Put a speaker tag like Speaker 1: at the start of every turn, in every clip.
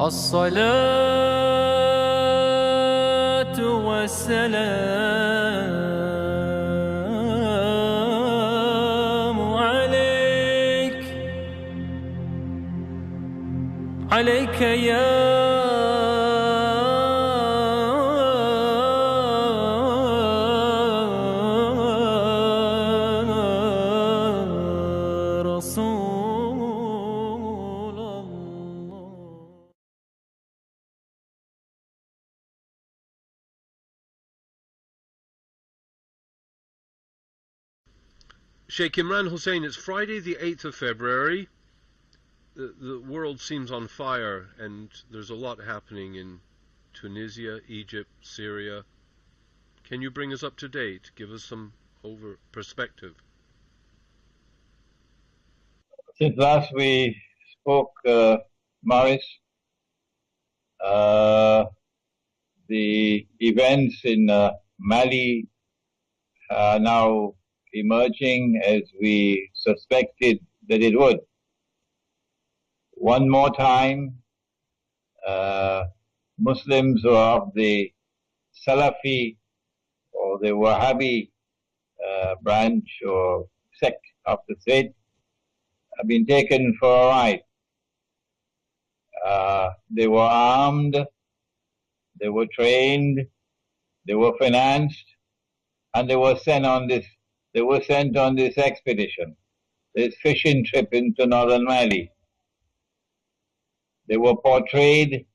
Speaker 1: الصلاة والسلام عليك يا رسول الله.
Speaker 2: Sheikh Imran Hosein, it's Friday the 8th of February. The world seems on fire and there's a lot happening in Tunisia, Egypt, Syria. Can you bring us up to date? Give us some perspective.
Speaker 3: Since last we spoke, Morris, the events in Mali are now emerging as we suspected that it would. One more time, Muslims who are of the Salafi or the Wahhabi branch or sect of the faith have been taken for a ride. They were armed, they were trained, they were financed, and they were sent on this expedition, this fishing trip into northern Mali. They were portrayed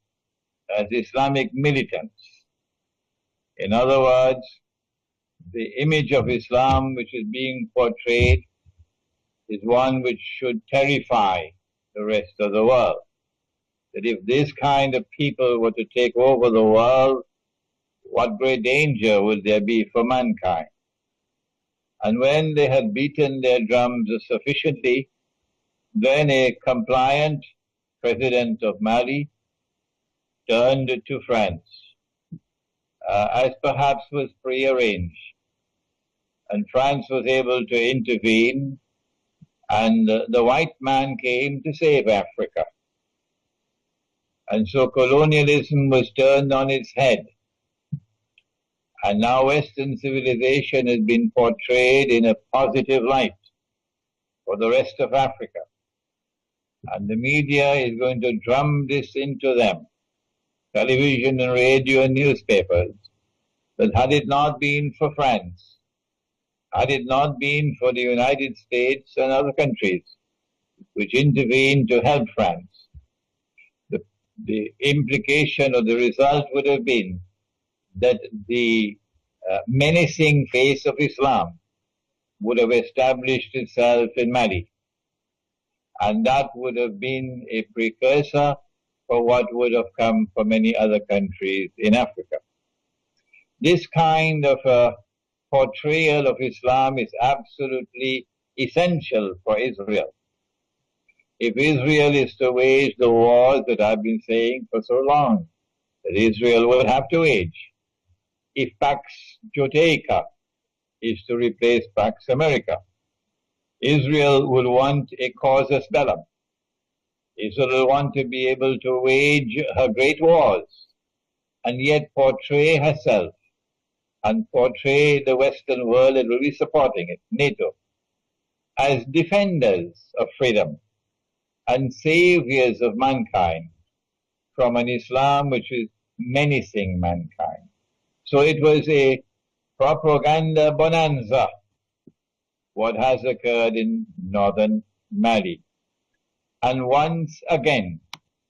Speaker 3: as Islamic militants. In other words, the image of Islam which is being portrayed is one which should terrify the rest of the world. That if this kind of people were to take over the world, what great danger would there be for mankind? And when they had beaten their drums sufficiently, then a compliant president of Mali turned to France, as perhaps was prearranged. And France was able to intervene, and the white man came to save Africa. And so colonialism was turned on its head. And now Western civilization has been portrayed in a positive light for the rest of Africa. And the media is going to drum this into them, television and radio and newspapers, that had it not been for France, had it not been for the United States and other countries which intervened to help France, the implication or the result would have been that the menacing face of Islam would have established itself in Mali. And that would have been a precursor for what would have come for many other countries in Africa. This kind of portrayal of Islam is absolutely essential for Israel. If Israel is to wage the wars that I've been saying for so long, that Israel will have to wage, if Pax Judaica is to replace Pax America, Israel will want a casus bellum. Israel will want to be able to wage her great wars and yet portray herself and portray the Western world that will be supporting it, NATO, as defenders of freedom and saviors of mankind from an Islam which is menacing mankind. So it was a propaganda bonanza, what has occurred in northern Mali. And once again,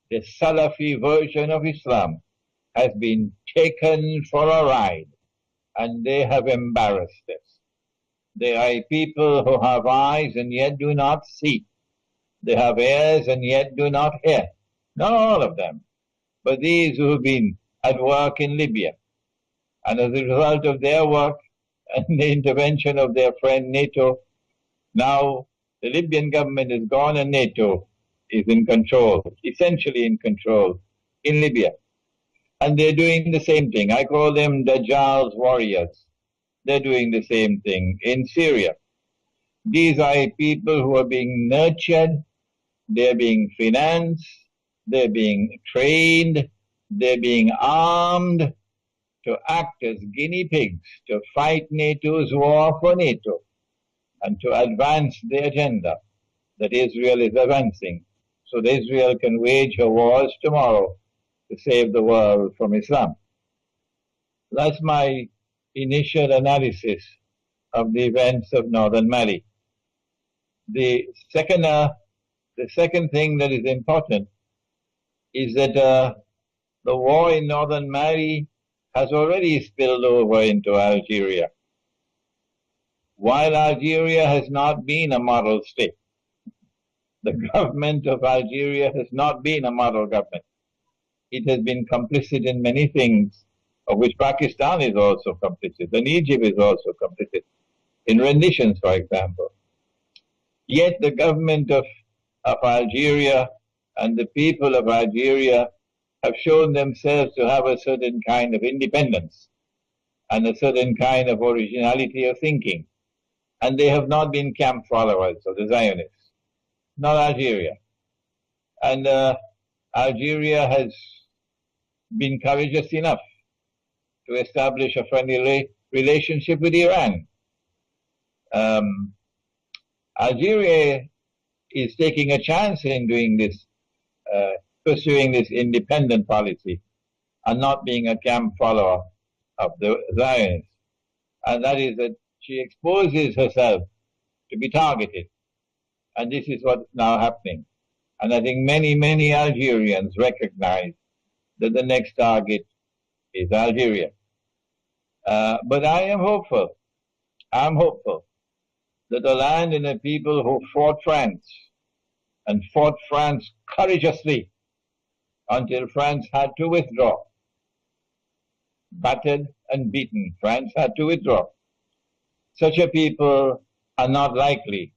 Speaker 3: the Salafi version of Islam has been taken for a ride, and they have embarrassed us. They are people who have eyes and yet do not see. They have ears and yet do not hear. Not all of them, but these who have been at work in Libya. And as a result of their work and the intervention of their friend NATO, now the Libyan government is gone and NATO is in control, essentially in control, in Libya. And they're doing the same thing. I call them Dajjal's warriors. They're doing the same thing in Syria. These are people who are being nurtured, they're being financed, They're being trained, they're being armed to act as guinea pigs to fight NATO's war for NATO and to advance the agenda that Israel is advancing so that Israel can wage her wars tomorrow to save the world from Islam. That's my initial analysis of the events of northern Mali. The second thing that is important is that the war in northern Mali has already spilled over into Algeria. While Algeria has not been a model state, the government of Algeria has not been a model government. It has been complicit in many things, of which Pakistan is also complicit, and Egypt is also complicit, in renditions, for example. Yet the government of Algeria and the people of Algeria have shown themselves to have a certain kind of independence and a certain kind of originality of thinking. And they have not been camp followers of the Zionists, not Algeria. And Algeria has been courageous enough to establish a friendly relationship with Iran. Algeria is taking a chance in doing this, pursuing this independent policy and not being a camp follower of the Zionists. And that is that she exposes herself to be targeted. And this is what's now happening. And I think many, many Algerians recognize that the next target is Algeria. But I am hopeful. I'm hopeful that the land and the people who fought France and fought France courageously until France had to withdraw, battered and beaten, France had to withdraw. Such a people are not likely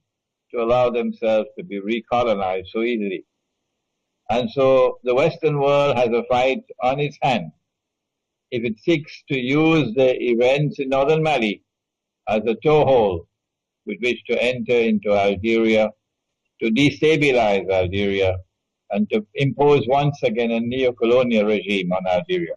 Speaker 3: to allow themselves to be recolonized so easily. And so the Western world has a fight on its hands if it seeks to use the events in northern Mali as a toehold with which to enter into Algeria, to destabilize Algeria, and to impose once again a neo-colonial regime on Algeria.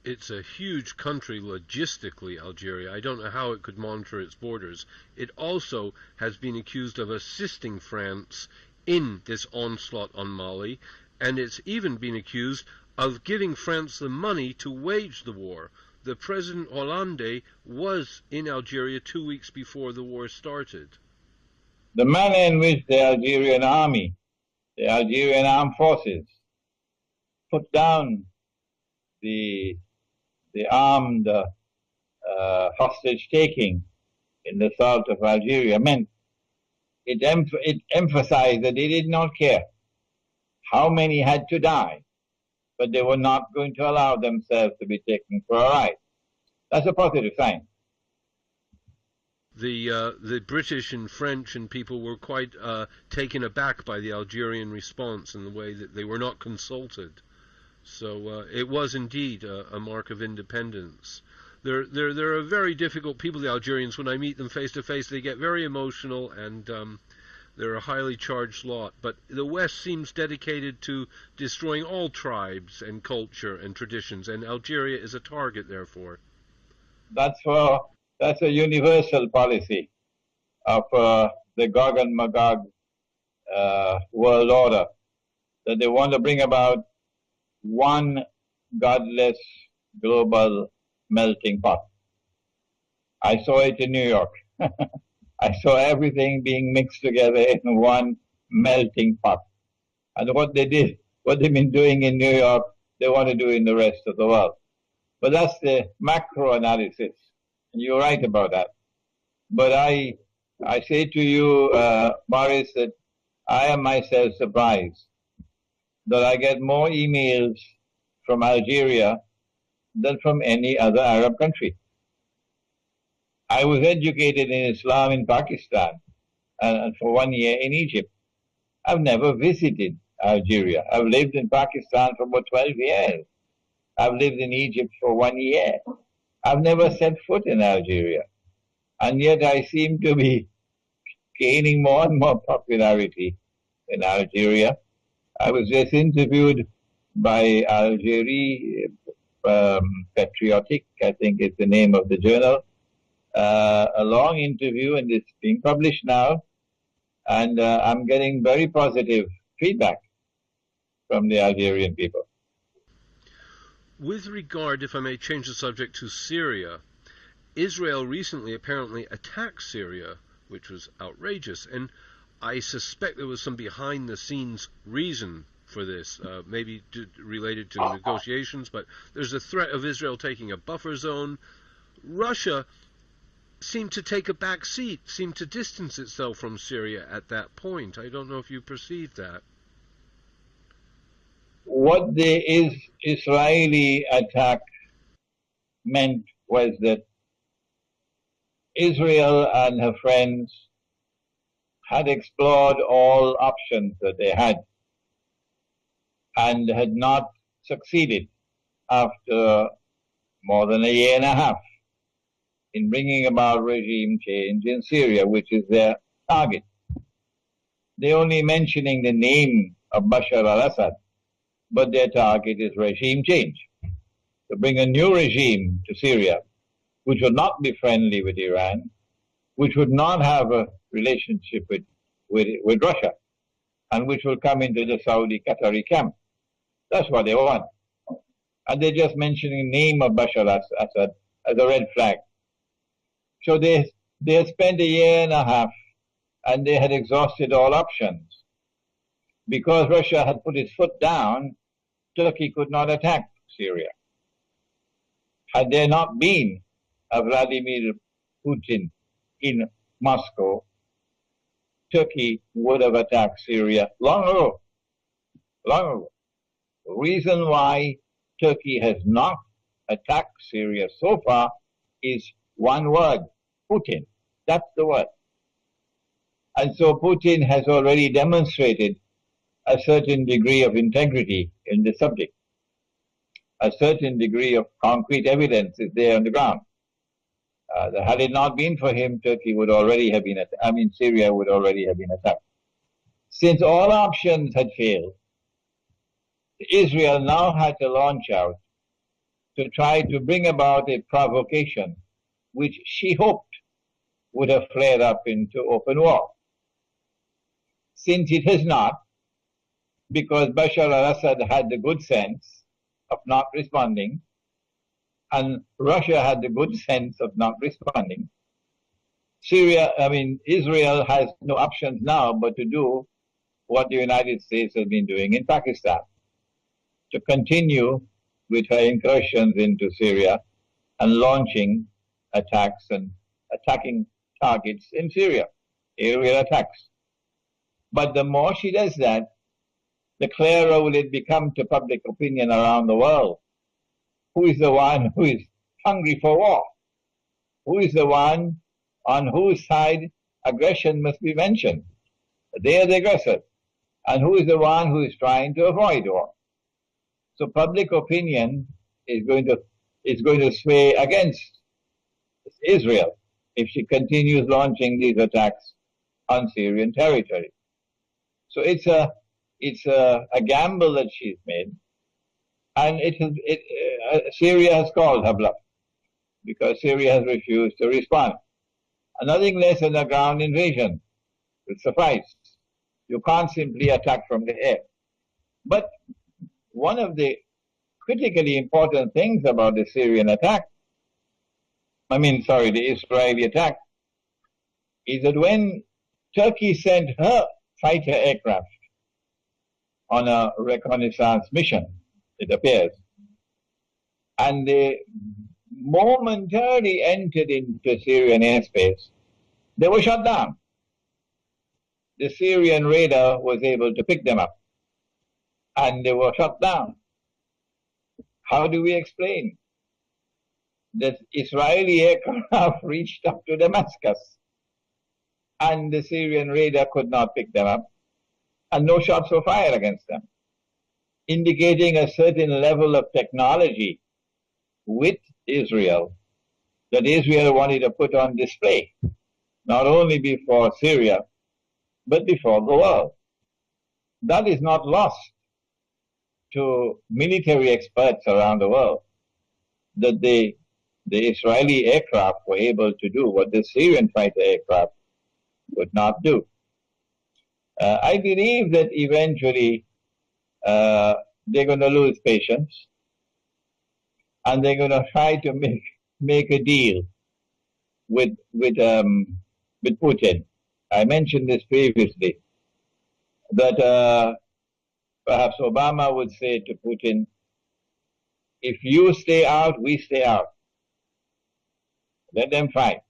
Speaker 2: It's a huge country logistically, Algeria. I don't know how it could monitor its borders. It also has been accused of assisting France in this onslaught on Mali, and it's even been accused of giving France the money to wage the war. The President Hollande was in Algeria 2 weeks before the war started.
Speaker 3: The manner in which the Algerian army, the Algerian armed forces, put down the armed hostage-taking in the south of Algeria meant it emphasized that they did not care how many had to die, but they were not going to allow themselves to be taken for a ride. That's a positive sign.
Speaker 2: The British and French and people were quite taken aback by the Algerian response in the way that they were not consulted. So it was indeed a mark of independence. They're a very difficult people, the Algerians. When I meet them face to face, they get very emotional, and they're a highly charged lot. But the West seems dedicated to destroying all tribes and culture and traditions, and Algeria is a target, therefore. That's
Speaker 3: a universal policy of the Gog and Magog world order, that they want to bring about one godless global melting pot. I saw it in New York. I saw everything being mixed together in one melting pot. And what they've been doing in New York, they want to do in the rest of the world. But that's the macro analysis. And you're right about that. But I say to you, Boris, that I am myself surprised that I get more emails from Algeria than from any other Arab country. I was educated in Islam in Pakistan and for 1 year in Egypt. I've never visited Algeria. I've lived in Pakistan for about 12 years. I've lived in Egypt for 1 year. I've never set foot in Algeria. And yet I seem to be gaining more and more popularity in Algeria. I was just interviewed by Algeria Patriotic, I think is the name of the journal. A long interview, and it's being published now. And I'm getting very positive feedback from the Algerian people.
Speaker 2: With regard, if I may change the subject, to Syria, Israel recently apparently attacked Syria, which was outrageous, and I suspect there was some behind-the-scenes reason for this, maybe related to negotiations, but there's a threat of Israel taking a buffer zone. Russia seemed to take a back seat, seemed to distance itself from Syria at that point. I don't know if you perceived that.
Speaker 3: What the Israeli attack meant was that Israel and her friends had explored all options that they had and had not succeeded after more than a year and a half in bringing about regime change in Syria, which is their target. They're only mentioning the name of Bashar al-Assad, but their target is regime change. To bring a new regime to Syria, which would not be friendly with Iran, which would not have a relationship with Russia, and which will come into the Saudi-Qatari camp. That's what they want. And they're just mentioning the name of Bashar al-Assad as a red flag. So they had spent a year and a half, and they had exhausted all options. Because Russia had put its foot down, Turkey could not attack Syria. Had there not been a Vladimir Putin in Moscow, Turkey would have attacked Syria long ago. Long ago. The reason why Turkey has not attacked Syria so far is one word: Putin. That's the word. And so Putin has already demonstrated a certain degree of integrity in the subject. A certain degree of concrete evidence is there on the ground. Had it not been for him, Turkey would already have been Syria would already have been attacked. Since all options had failed, Israel now had to launch out to try to bring about a provocation which she hoped would have flared up into open war. Since it has not, because Bashar al-Assad had the good sense of not responding, and Russia had the good sense of not responding, Israel has no options now but to do what the United States has been doing in Pakistan, to continue with her incursions into Syria and launching attacks and attacking targets in Syria, aerial attacks. But the more she does that, the clearer will it become to public opinion around the world. Who is the one who is hungry for war? Who is the one on whose side aggression must be mentioned? They are the aggressors. And who is the one who is trying to avoid war? So public opinion is going to sway against Israel if she continues launching these attacks on Syrian territory. So it's a gamble that she's made, and Syria has called her bluff because Syria has refused to respond. And nothing less than a ground invasion will suffice. You can't simply attack from the air. But one of the critically important things about the Syrian attack, the Israeli attack, is that when Turkey sent her fighter aircraft on a reconnaissance mission, it appears, and they momentarily entered into Syrian airspace, they were shot down. The Syrian radar was able to pick them up, and they were shot down. How do we explain that Israeli aircraft reached up to Damascus and the Syrian radar could not pick them up, and no shots were fired against them, indicating a certain level of technology with Israel that Israel wanted to put on display, not only before Syria, but before the world. that is not lost to military experts around the world, that the Israeli aircraft were able to do what the Syrian fighter aircraft could not do. I believe that eventually they're going to lose patience, and they're going to try to make a deal with Putin. I mentioned this previously, that perhaps Obama would say to Putin, if you stay out, we stay out. Let them fight.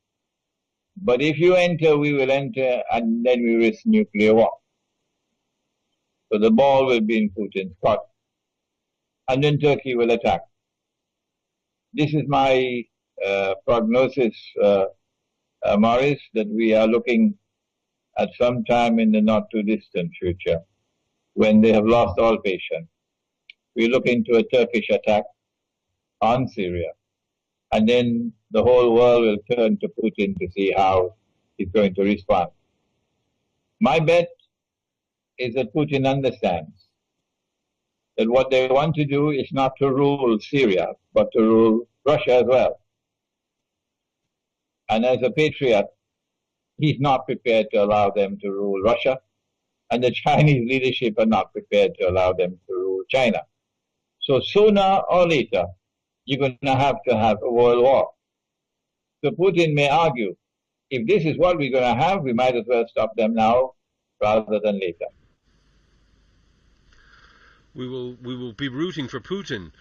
Speaker 3: But if you enter, we will enter, and then we risk nuclear war. So the ball will be in Putin's court. And then Turkey will attack. This is my prognosis, Morris, that we are looking at some time in the not too distant future, when they have lost all patience. We look into a Turkish attack on Syria, and then the whole world will turn to Putin to see how he's going to respond. My bet is that Putin understands that what they want to do is not to rule Syria, but to rule Russia as well. And as a patriot, he's not prepared to allow them to rule Russia, and the Chinese leadership are not prepared to allow them to rule China. So sooner or later, you're going to have a world war. So Putin may argue, if this is what we're going to have, we might as well stop them now rather than later.
Speaker 2: We will be rooting for Putin.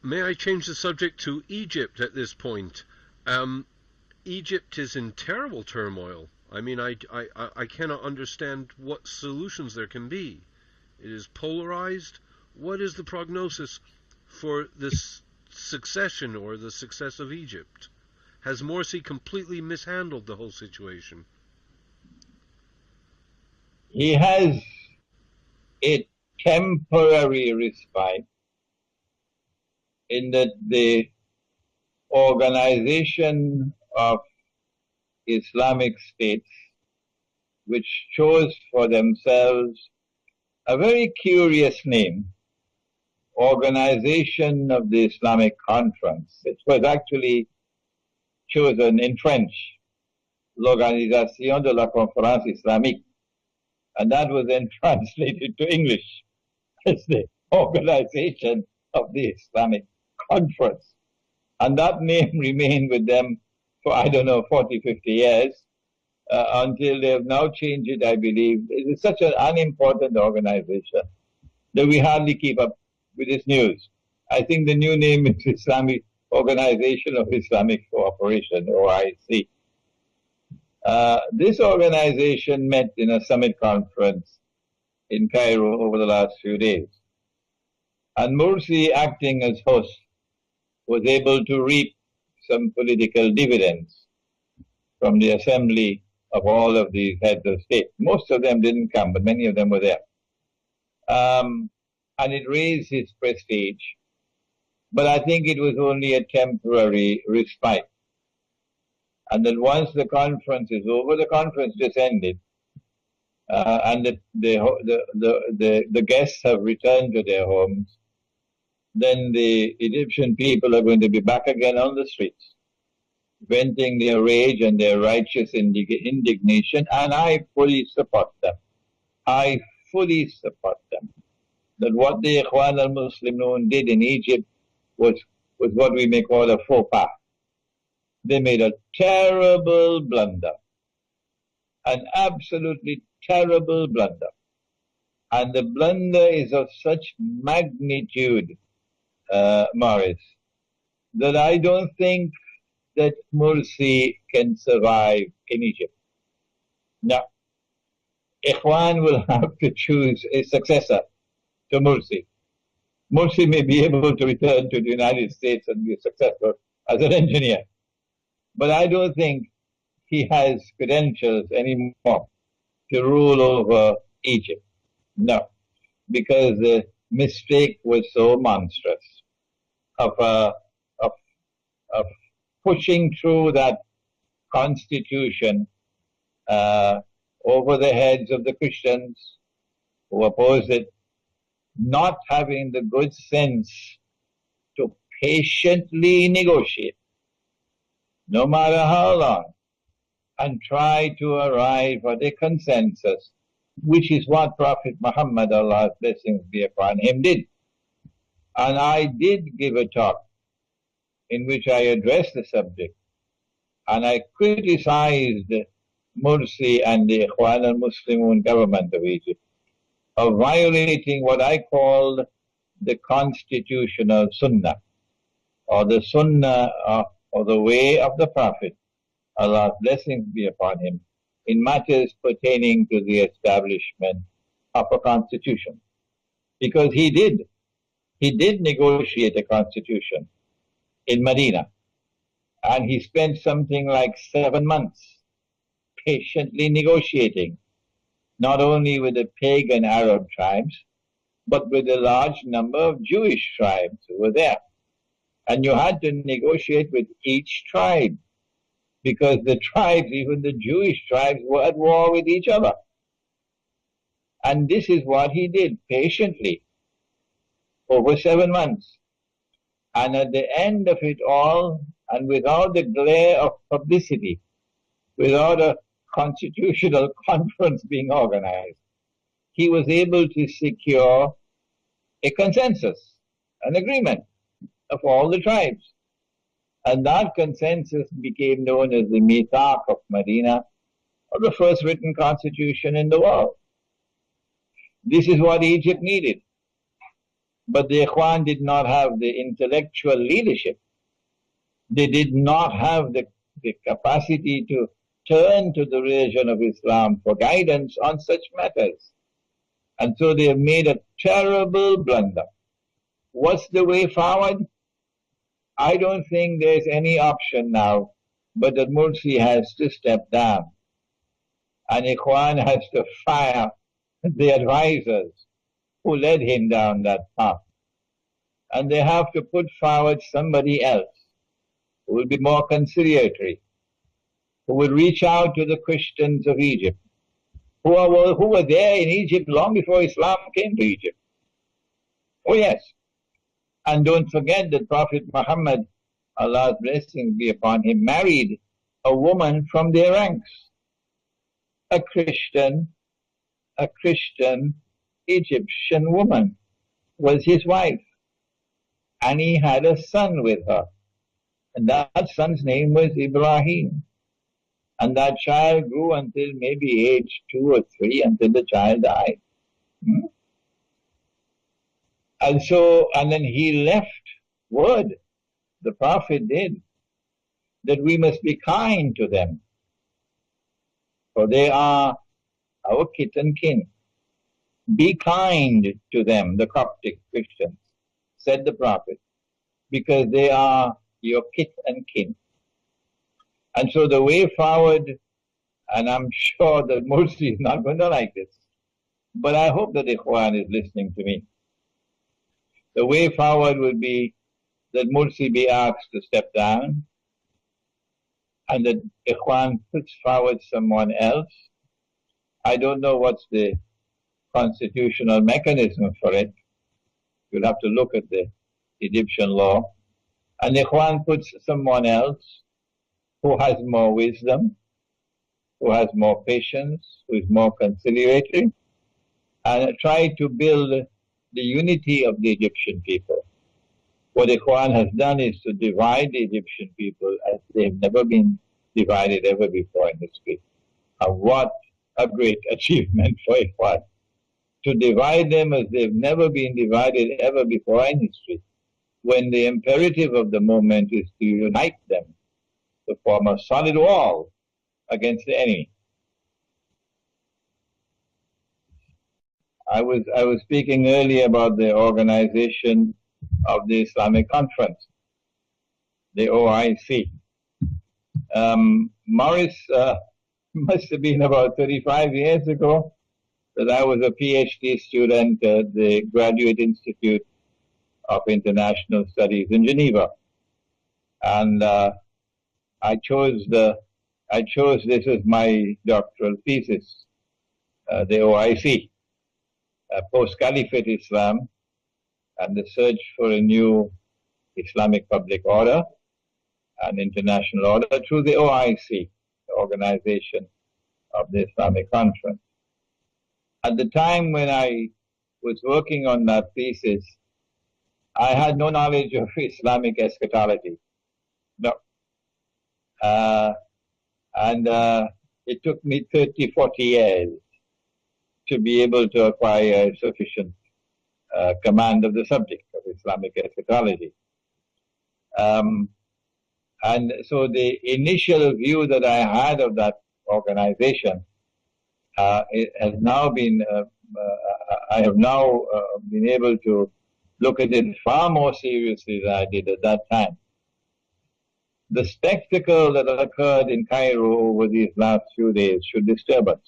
Speaker 2: May I change the subject to Egypt at this point? Egypt is in terrible turmoil. I mean, I cannot understand what solutions there can be. It is polarized. What is the prognosis for this succession or the success of Egypt? Has Morsi completely mishandled the whole situation?
Speaker 3: He has a temporary respite in that the organization of Islamic states, which chose for themselves a very curious name, Organization of the Islamic Conference. It was actually chosen in French, L'Organisation de la Conférence Islamique, and that was then translated to English as the Organization of the Islamic Conference. And that name remained with them for, 40, 50 years, until they have now changed it, I believe. It is such an unimportant organization that we hardly keep up with this news. I think the new name is Islamic Organization of Islamic Cooperation, OIC. This organization met in a summit conference in Cairo over the last few days. And Morsi, acting as host, was able to reap some political dividends from the assembly of all of these heads of state. Most of them didn't come, but many of them were there. And it raised his prestige. But I think it was only a temporary respite. And then once the conference is over, the conference just ended, and the guests have returned to their homes, then the Egyptian people are going to be back again on the streets, venting their rage and their righteous indignation, and I fully support them. I fully support them. That what the Ikhwan al-Muslimun did in Egypt was what we may call a faux pas. They made a terrible blunder, an absolutely terrible blunder. And the blunder is of such magnitude, Morris, that I don't think that Morsi can survive in Egypt. No. Ikhwan will have to choose a successor to Morsi. Morsi may be able to return to the United States and be successful as an engineer. But I don't think he has credentials anymore to rule over Egypt. No, because the mistake was so monstrous of pushing through that constitution over the heads of the Christians, who opposed it, not having the good sense to patiently negotiate, no matter how long, and try to arrive at a consensus, which is what Prophet Muhammad, Allah's blessings be upon him, did. And I did give a talk in which I addressed the subject, and I criticized Mursi and the Ikhwan al-Muslimun government of Egypt of violating what I called the constitutional sunnah, or the sunnah or the way of the Prophet, Allah's blessings be upon him, in matters pertaining to the establishment of a constitution. Because he did negotiate a constitution in Medina, and he spent something like 7 months patiently negotiating, not only with the pagan Arab tribes, but with a large number of Jewish tribes who were there. And you had to negotiate with each tribe, because the tribes, even the Jewish tribes, were at war with each other. And this is what he did patiently over 7 months. And at the end of it all, and without the glare of publicity, without a constitutional conference being organized, he was able to secure a consensus, an agreement of all the tribes. And that consensus became known as the Mithaq of Medina, or the first written constitution in the world. This is what Egypt needed. But the Ikhwan did not have the intellectual leadership. They did not have the capacity to turn to the religion of Islam for guidance on such matters. And so they have made a terrible blunder. What's the way forward? I don't think there's any option now, but that Mursi has to step down. And Ikhwan has to fire the advisors who led him down that path. And they have to put forward somebody else who will be more conciliatory, who will reach out to the Christians of Egypt, who were there in Egypt long before Islam came to Egypt. Oh yes. And don't forget that Prophet Muhammad, Allah's blessings be upon him, married a woman from their ranks. A Christian Egyptian woman was his wife. And he had a son with her. And that son's name was Ibrahim. And that child grew until maybe age 2 or 3, until the child died. And then he left word, the Prophet did, that we must be kind to them, for they are our kith and kin. Be kind to them, the Coptic Christians, said the Prophet, because they are your kith and kin. And so the way forward, and I'm sure that Mursi is not going to like this, but I hope that Ikhwan is listening to me. The way forward would be that Mursi be asked to step down, and that Ikhwan puts forward someone else. I don't know what's the constitutional mechanism for it. You'll have to look at the Egyptian law. And Ikhwan puts someone else who has more wisdom, who has more patience, who is more conciliatory, and try to build the unity of the Egyptian people. What Ikhwan has done is to divide the Egyptian people as they've never been divided ever before in history. And what a great achievement for Ikhwan, to divide them as they've never been divided ever before in history, when the imperative of the moment is to unite them, to form a solid wall against the enemy. I was speaking earlier about the organization of the Islamic Conference, the OIC. Morris must have been about 35 years ago that I was a PhD student at the Graduate Institute of International Studies in Geneva, and I chose this as my doctoral thesis, the OIC. post-Caliphate Islam and the search for a new Islamic public order and international order through the OIC, the Organization of the Islamic Conference. At the time when I was working on that thesis, I had no knowledge of Islamic eschatology. No. It took me 30, 40 years to be able to acquire sufficient command of the subject of Islamic eschatology. And so the initial view that I had of that organization it has now been, I have now been able to look at it far more seriously than I did at that time. The spectacle that occurred in Cairo over these last few days should disturb us.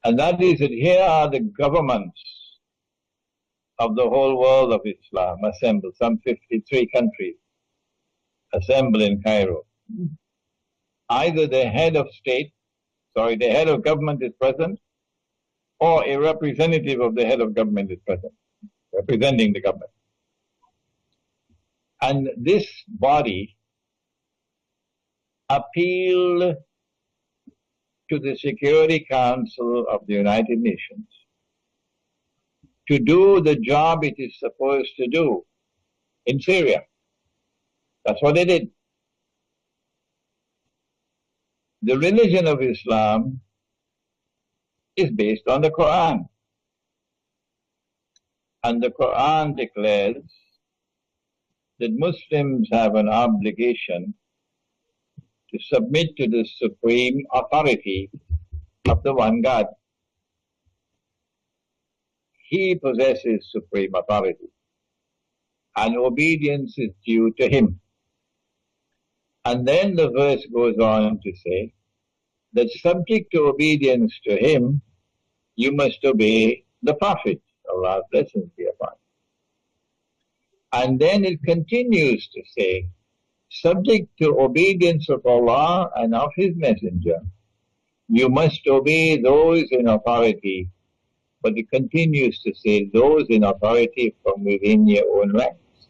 Speaker 3: And that is that here are the governments of the whole world of Islam assembled, some 53 countries assembled in Cairo. Either the head of state, the head of government is present, or a representative of the head of government is present, representing the government. And this body appealed to the Security Council of the United Nations to do the job it is supposed to do in Syria. That's what they did. The religion of Islam is based on the Quran. And the Quran declares that Muslims have an obligation to submit to the supreme authority of the one God. He possesses supreme authority, and obedience is due to him. And then the verse goes on to say that subject to obedience to him, you must obey the Prophet, Allah's blessings be upon him. And then it continues to say, subject to obedience of Allah and of His Messenger, you must obey those in authority. But it continues to say, those in authority from within your own ranks.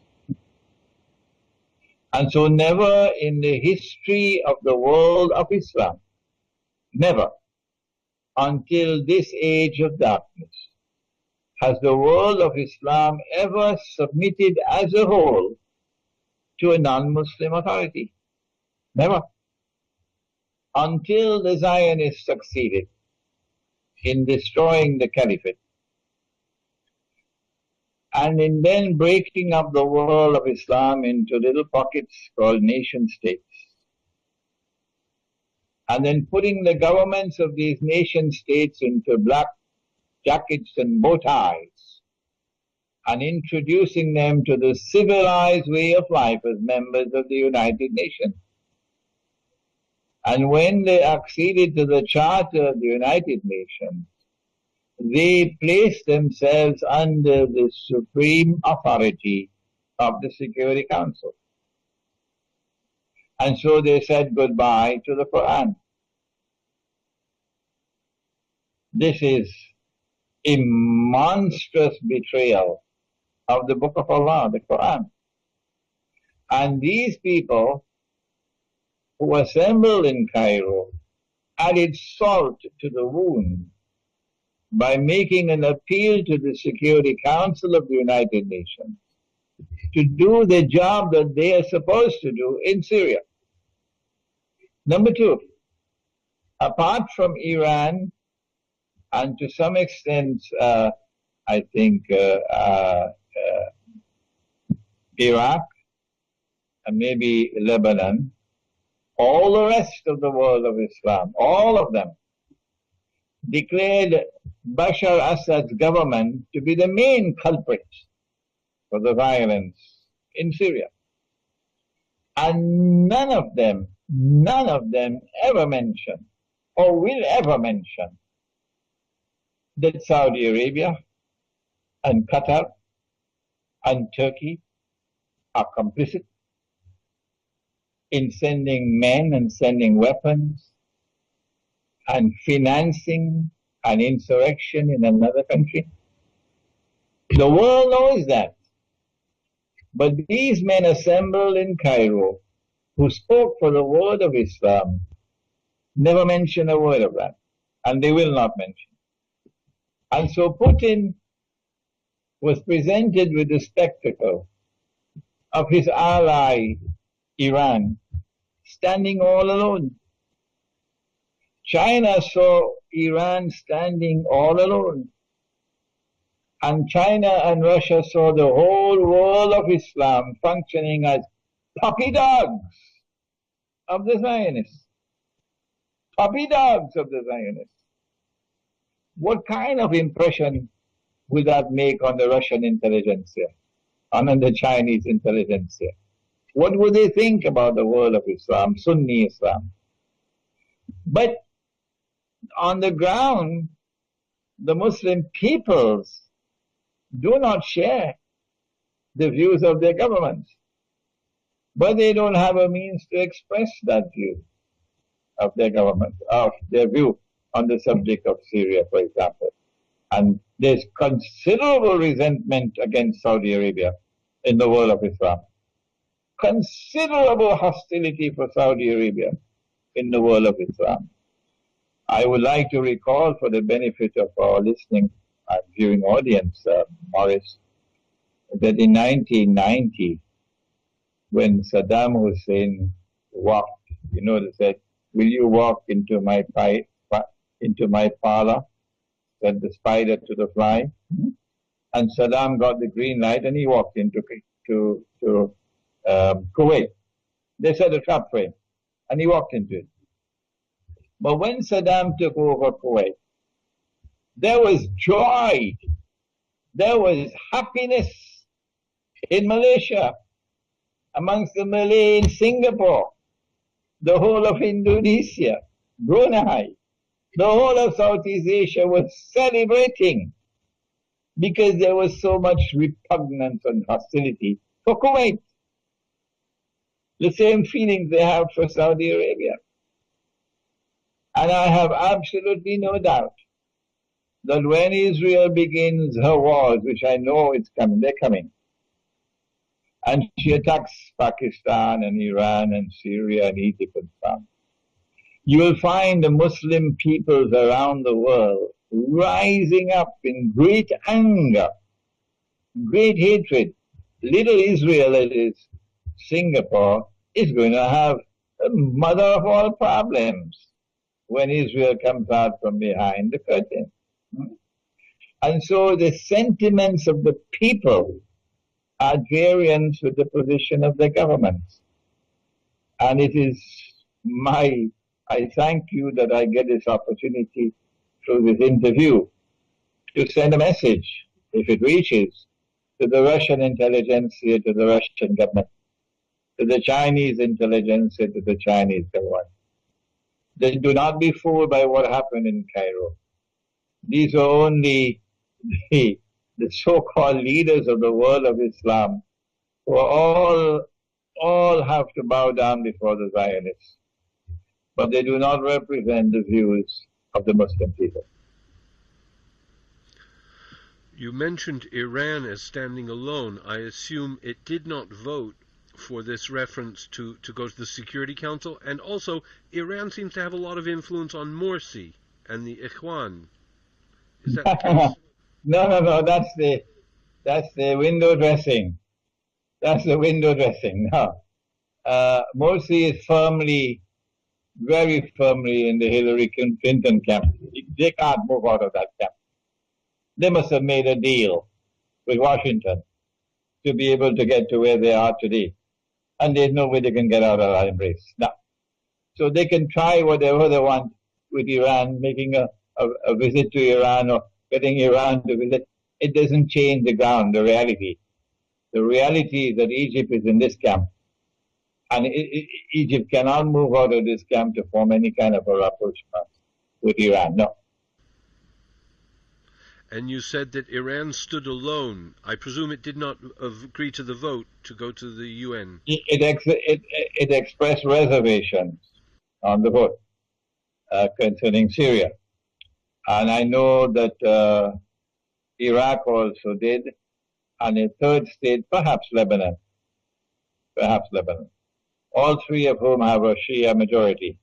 Speaker 3: And so never in the history of the world of Islam, never, until this age of darkness, has the world of Islam ever submitted as a whole to a non-Muslim authority. Never. Until the Zionists succeeded in destroying the caliphate and in then breaking up the world of Islam into little pockets called nation states, and then putting the governments of these nation states into black jackets and bow ties, and introducing them to the civilized way of life as members of the United Nations. And when they acceded to the Charter of the United Nations, they placed themselves under the supreme authority of the Security Council. And so they said goodbye to the Quran. This is a monstrous betrayal of the Book of Allah, the Quran. And these people who assembled in Cairo added salt to the wound by making an appeal to the Security Council of the United Nations to do the job that they are supposed to do in Syria. Number two, apart from Iran and to some extent, I think, Iraq and maybe Lebanon, all the rest of the world of Islam, all of them, declared Bashar Assad's government to be the main culprit for the violence in Syria. And none of them ever mentioned or will ever mention that Saudi Arabia and Qatar and Turkey are complicit in sending men and sending weapons and financing an insurrection in another country? The world knows that. But these men assembled in Cairo, who spoke for the word of Islam, never mention a word of that. And they will not mention. And so Putin was presented with the spectacle of his ally, Iran, standing all alone. China saw Iran standing all alone. And China and Russia saw the whole world of Islam functioning as puppy dogs of the Zionists. Puppy dogs of the Zionists. What kind of impression will that make on the Russian intelligentsia, and on the Chinese intelligentsia? What would they think about the world of Islam, Sunni Islam? But on the ground, the Muslim peoples do not share the views of their governments. But they don't have a means to express that view of their government, of their view on the subject of Syria, for example. And there's considerable resentment against Saudi Arabia in the world of Islam. Considerable hostility for Saudi Arabia in the world of Islam. I would like to recall, for the benefit of our listening and viewing audience, Morris, that in 1990, when Saddam Hussein walked, they said, "Will you walk into my parlor?" Said the spider to the fly. And Saddam got the green light and he walked into Kuwait. They set a trap for him and he walked into it. But when Saddam took over Kuwait, there was joy, there was happiness in Malaysia, amongst the Malay in Singapore, the whole of Indonesia, Brunei, the whole of Southeast Asia was celebrating because there was so much repugnance and hostility for Kuwait. The same feelings they have for Saudi Arabia. And I have absolutely no doubt that when Israel begins her wars, which I know it's coming, they're coming, and she attacks Pakistan and Iran and Syria and Egypt and so on, you will find the Muslim peoples around the world rising up in great anger, great hatred. Little Israel, that is Singapore, is going to have the mother of all problems when Israel comes out from behind the curtain. And so the sentiments of the people are variant with the position of the governments. And it is I thank you that I get this opportunity through this interview to send a message, if it reaches, to the Russian intelligentsia, to the Russian government, to the Chinese intelligentsia, to the Chinese government. They do not be fooled by what happened in Cairo. These are only the so-called leaders of the world of Islam who are all have to bow down before the Zionists. But they do not represent the views of the Muslim people.
Speaker 2: You mentioned Iran as standing alone. I assume it did not vote for this reference to go to the Security Council, and also Iran seems to have a lot of influence on Morsi and the Ikhwan. Is that the case?
Speaker 3: No, that's the window dressing. That's the window dressing. No. Morsi is very firmly in the Hillary Clinton camp. They can't move out of that camp. They must have made a deal with Washington to be able to get to where they are today. And there's no way they can get out of that embrace. No. So they can try whatever they want with Iran, making a visit to Iran or getting Iran to visit. It doesn't change the ground, the reality. The reality is that Egypt is in this camp. And Egypt cannot move out of this camp to form any kind of a rapprochement with Iran. No.
Speaker 2: And you said that Iran stood alone. I presume it did not agree to the vote to go to the UN.
Speaker 3: It expressed reservations on the vote concerning Syria. And I know that Iraq also did, and a third state, perhaps Lebanon. All three of whom have a Shia majority.